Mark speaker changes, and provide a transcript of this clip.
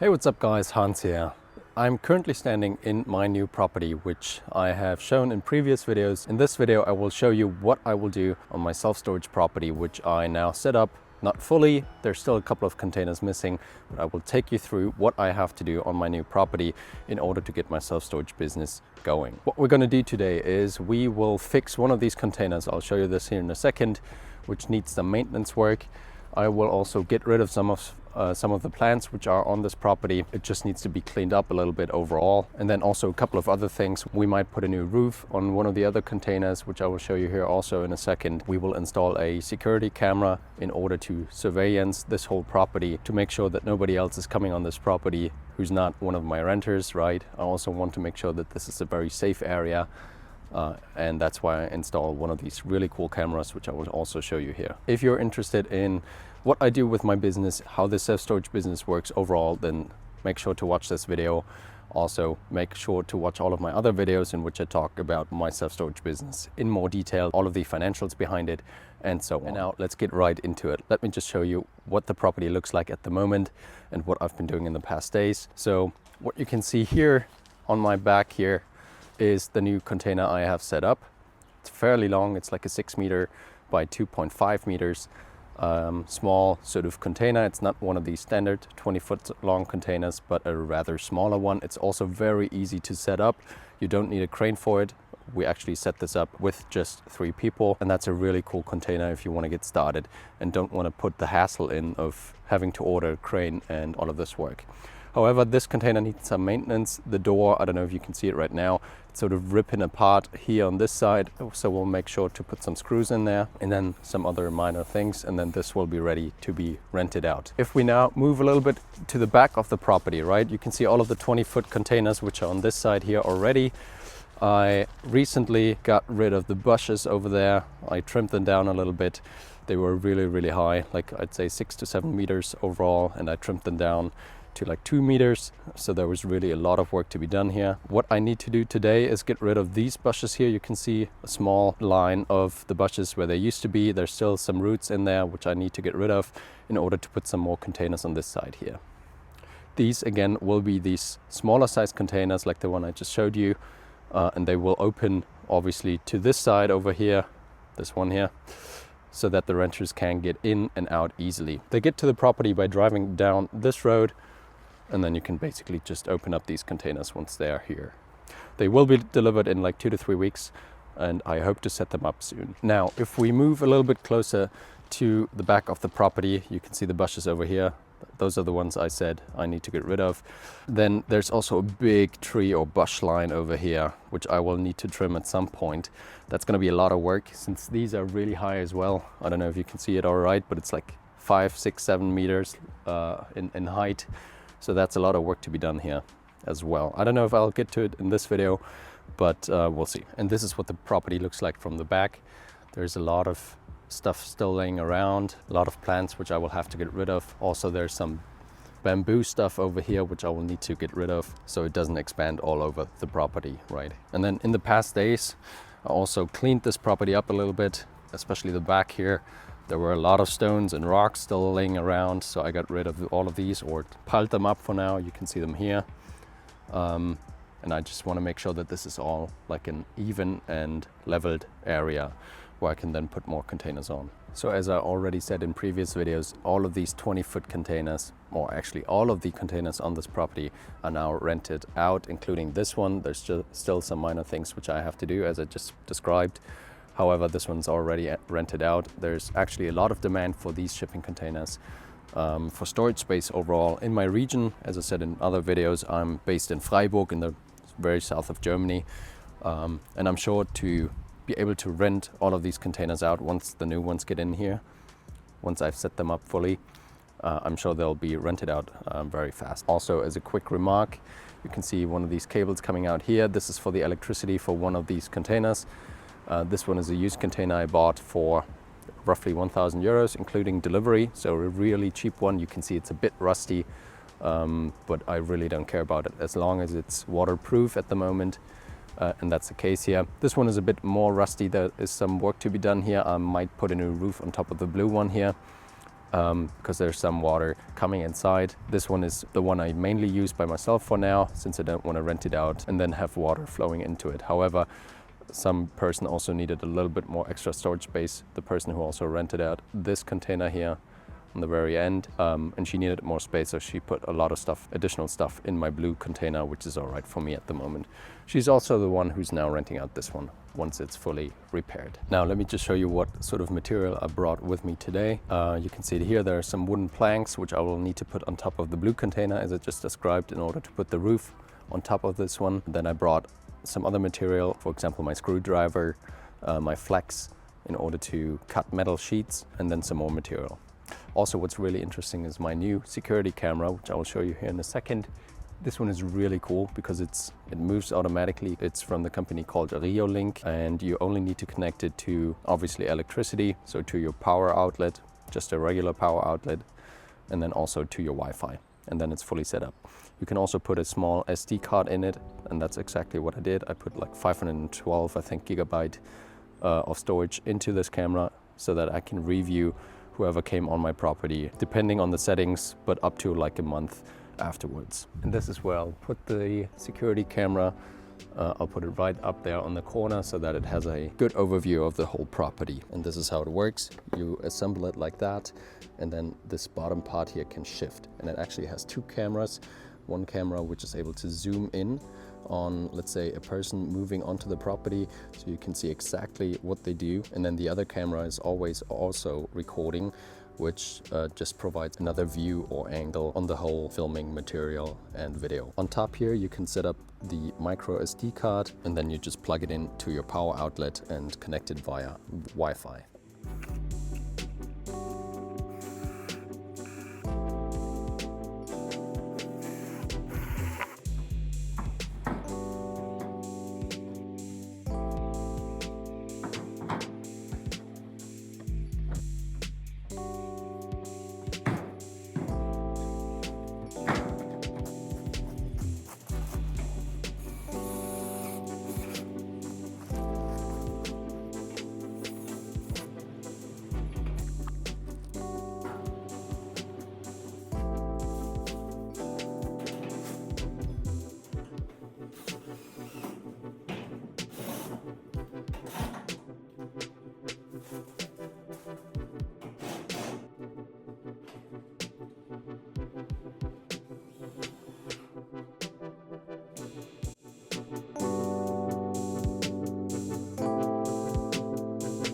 Speaker 1: Hey, what's up guys, Hans here. I'm currently standing in my new property, which I have shown in previous videos. In this video, I will show you what I will do on my self-storage property, which I now set up, not fully. There's still a couple of containers missing, but I will take you through what I have to do on my new property in order to get my self-storage business going. What we're going to do today is we will fix one of these containers. I'll show you this here in a second, which needs some maintenance work. I will also get rid of some of the plants which are on this property. It just needs to be cleaned up a little bit overall. And then also a couple of other things. We might put a new roof on one of the other containers, which I will show you here also in a second. We will install a security camera in order to surveillance this whole property to make sure that nobody else is coming on this property who's not one of my renters, right? I also want to make sure that this is a very safe area. And that's why I installed one of these really cool cameras, which I will also show you here. If you're interested in what I do with my business, how the self-storage business works overall, then make sure to watch this video. Also, make sure to watch all of my other videos in which I talk about my self-storage business in more detail, all of the financials behind it, and so on. And now let's get right into it. Let me just show you what the property looks like at the moment and what I've been doing in the past days. So what you can see here on my back here is the new container I have set up. It's fairly long. It's like a 6 meter by 2.5 meters small sort of container. It's not one of these standard 20-foot long containers, but a rather smaller one. It's also very easy to set up. You don't need a crane for it. We actually set this up with just 3 people, and that's a really cool container if you want to get started and don't want to put the hassle in of having to order a crane and all of this work. However, this container needs some maintenance. The door, I don't know if you can see it right now, it's sort of ripping apart here on this side. So we'll make sure to put some screws in there and then some other minor things. And then this will be ready to be rented out. If we now move a little bit to the back of the property, right? You can see all of the 20-foot containers, which are on this side here already. I recently got rid of the bushes over there. I trimmed them down a little bit. They were really, really high, like I'd say 6 to 7 meters overall. And I trimmed them down to like 2 meters. So there was really a lot of work to be done here. What I need to do today is get rid of these bushes here. You can see a small line of the bushes where they used to be. There's still some roots in there, which I need to get rid of in order to put some more containers on this side here. These again will be these smaller size containers like the one I just showed you. And they will open obviously to this side over here, this one here, so that the renters can get in and out easily. They get to the property by driving down this road, and then you can basically just open up these containers once they are here. They will be delivered in like 2 to 3 weeks, and I hope to set them up soon. Now, if we move a little bit closer to the back of the property, you can see the bushes over here. Those are the ones I said I need to get rid of. Then there's also a big tree or bush line over here, which I will need to trim at some point. That's going to be a lot of work since these are really high as well. I don't know if you can see it all right, but it's like 5, 6, 7 meters in height. So that's a lot of work to be done here as well. I don't know if I'll get to it in this video, but we'll see. And this is what the property looks like from the back. There's a lot of stuff still laying around, a lot of plants which I will have to get rid of. Also there's some bamboo stuff over here which I will need to get rid of so it doesn't expand all over the property, right? And then in the past days I also cleaned this property up a little bit, especially the back here. There were a lot of stones and rocks still laying around, so I got rid of all of these or piled them up for now. You can see them here. And I just want to make sure that this is all like an even and leveled area where I can then put more containers on. So as I already said in previous videos, all of these 20-foot containers, or actually all of the containers on this property are now rented out, including this one. There's still some minor things which I have to do as I just described. However, this one's already rented out. There's actually a lot of demand for these shipping containers for storage space overall in my region. As I said in other videos, I'm based in Freiburg in the very south of Germany. And I'm sure to be able to rent all of these containers out once the new ones get in here. Once I've set them up fully, I'm sure they'll be rented out very fast. Also, as a quick remark, you can see one of these cables coming out here. This is for the electricity for one of these containers. This one is a used container I bought for roughly 1,000 euros, including delivery. So a really cheap one. You can see it's a bit rusty, but I really don't care about it as long as it's waterproof at the moment. And that's the case here. This one is a bit more rusty. There is some work to be done here. I might put a new roof on top of the blue one here. because there's some water coming inside. This one is the one I mainly use by myself for now, since I don't want to rent it out and then have water flowing into it. However, some person also needed a little bit more extra storage space, the person who also rented out this container here on the very end, and she needed more space, so she put a lot of stuff, additional stuff, in my blue container, which is all right for me at the moment. She's also the one who's now renting out this one once it's fully repaired. Now let me just show you what sort of material I brought with me today. You can see here there are some wooden planks which I will need to put on top of the blue container as I just described in order to put the roof on top of this one. Then I brought some other material, for example my screwdriver, my flex, in order to cut metal sheets, and then some more material. Also, what's really interesting is my new security camera, which I will show you here in a second. This one is really cool because it moves automatically. It's from the company called Riolink, and you only need to connect it to, obviously, electricity, so to your power outlet, just a regular power outlet, and then also to your Wi-Fi, and then it's fully set up. You can also put a small SD card in it, and that's exactly what I did. I put like 512, I think, gigabyte of storage into this camera so that I can review whoever came on my property, depending on the settings, but up to like a month afterwards. And this is where I'll put the security camera. I'll put it right up there on the corner so that it has a good overview of the whole property. And this is how it works. You assemble it like that, and then this bottom part here can shift. And it actually has two cameras. One camera which is able to zoom in on, let's say, a person moving onto the property, so you can see exactly what they do. And then the other camera is always also recording, which just provides another view or angle on the whole filming material and video. On top here you can set up the micro SD card, and then you just plug it in to your power outlet and connect it via Wi-Fi.